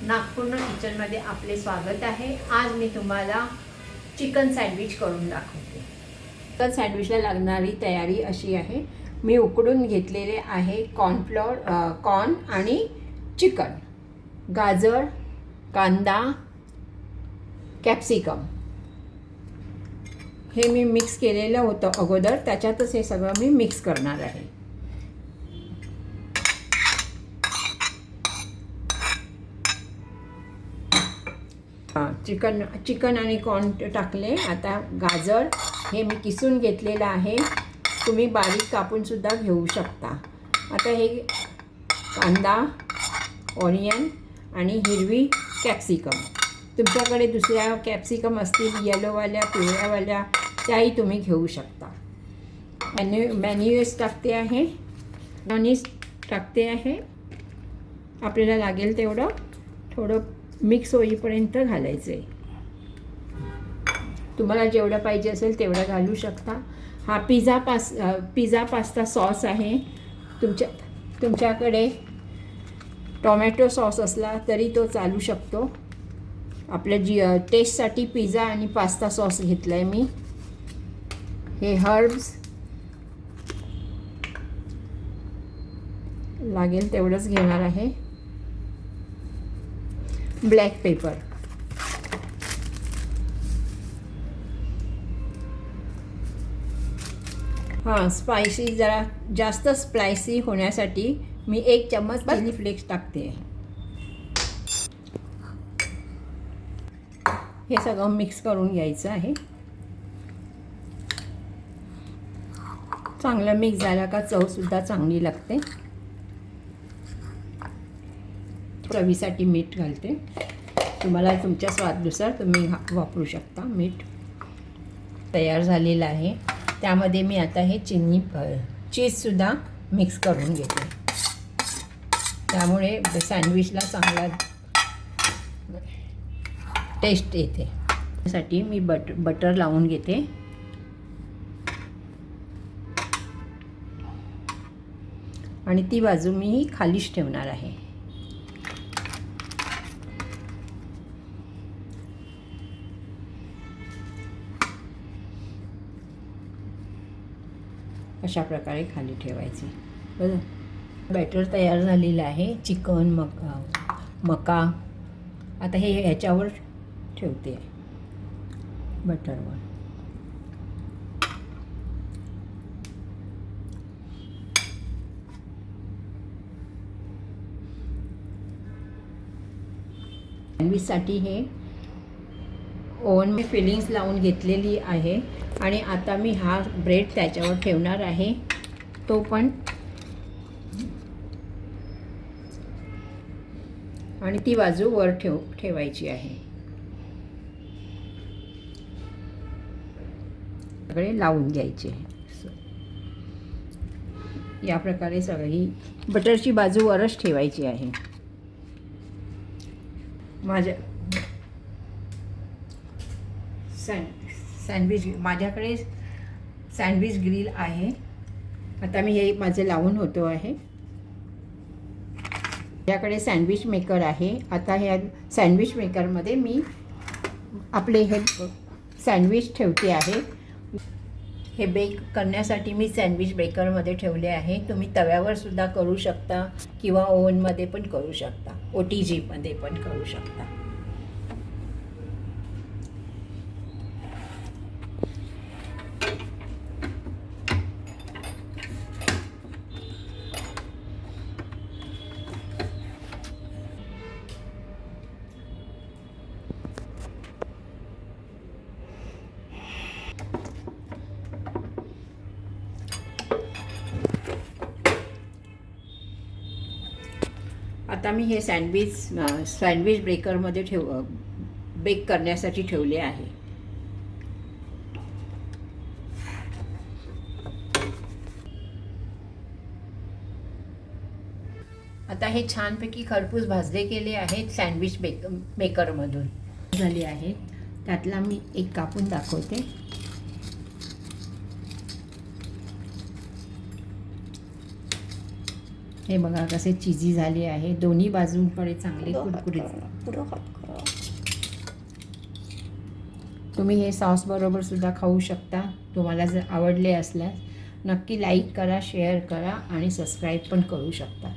नागपूर्ण किचनमध्ये आपले स्वागत आहे। आज मी तुम्हाला चिकन सँडविच करून दाखवते। चिकन सँडविचला लागणारी तयारी अशी आहे। मी उकडून घेतलेले आहे कॉर्न आणि चिकन, गाजर, कांदा, कॅप्सिकम हे मी मिक्स केलेलं होतं अगोदर, त्याच्यातच हे सगळं मी मिक्स करणार आहे। चिकन आणि कॉर्न टाकले। आता गाजर हे मी किसून घेतलेलं आहे, तुम्ही बारीक कापून सुद्धा घेऊ शकता। आता हे कांदा, ऑनियन आणि हिरवी कॅप्सिकम, तुमच्याकडे दुसऱ्या कॅप्सिकम असतील येलोवाल्या, पिवळ्यावाल्या, त्याही तुम्ही घेऊ शकता। मॅन्युएस टाकते आहे, नॉनिस टाकते आहे, आपल्याला लागेल तेवढं थोडं मिक्स होईपर्यंत घालायचं आहे। तुम्हाला जेवढं पाहिजे असेल तेवढं घालू शकता। हा पिझ्झा पास्ता सॉस आहे। तुमच्याकडे टोमॅटो सॉस असला तरी तो चालू शकतो। आपल्या टेस्टसाठी पिझ्झा आणि पास्ता सॉस घेतला आहे मी। हे हर्ब्स लागेल तेवढंच घेणार आहे। ब्लॅक पेपर, स्पायसी जरा जास्त स्पायसी होण्यासाठी मी 1 चम्मच चिली फ्लेक्स टाकते। हे सगळं मिक्स करून घ्यायचं आहे। चांगलं मिक्स झालं का चवसुद्धा चांगली लागते। चवीसाठी मीठ घालते, तुम्हाला तुमच्या स्वादानुसार तुम्ही वापरू शकता। मीठ तयार झालेलं आहे, त्यामध्ये मी आता हे चीजसुद्धा मिक्स करून घेते, त्यामुळे सँडविचला चांगला टेस्ट येते। त्यासाठी मी बटर लावून घेते आणि ती बाजू मी खालीच ठेवणार आहे। अशा प्रकारे खाली ठेवायचे। बरं, बॅटर तयार झालेलं आहे। चिकन मका आता हे ह्याच्यावर ठेवते, बटरवर। सँडविचसाठी हे ओव्हन मी फिलिंग्स लावून घेतलेली आहे आणि आता मी हा ब्रेड त्याच्यावर ठेवणार आहे। तो पण आणि ती बाजू वर ठेवायची आहे। सगळे लावून घ्यायचे। या प्रकारे सगळी बटरची बाजू वरच ठेवायची आहे। माझ्याकडे सँडविच ग्रिल आहे। आता मी हे माझे लावून होतो आहे। माझ्याकडे सँडविच मेकर आहे। आता ह्या सँडविच मेकरमध्ये मी आपले हे सँडविच ठेवते आहे। हे बेक करण्यासाठी मी सँडविच बेकरमध्ये ठेवले आहे। तुम्ही तव्यावर सुद्धा करू शकता किंवा ओव्हनमध्ये पण करू शकता, OTGमध्ये पण करू शकता। आता मी हे सँडविच ब्रेकरमध्ये बेक करण्यासाठी ठेवले आहे। आता हे छानपैकी खरपूस भाजले गेले आहेत सँडविच मेकरमधून झाले आहेत। त्यातला मी एक कापून दाखवते। हे बघा कसे चीजी झाले आहे, दोन्ही बाजूंकडे चांगले कुरकुरीत. पुढं हात करा. तुम्ही हे सॉस बरोबर सुद्धा खाऊ शकता. तुम्हाला जर आवडले असल्यास नक्की लाईक करा, शेअर करा आणि सबस्क्राईब पण करू शकता.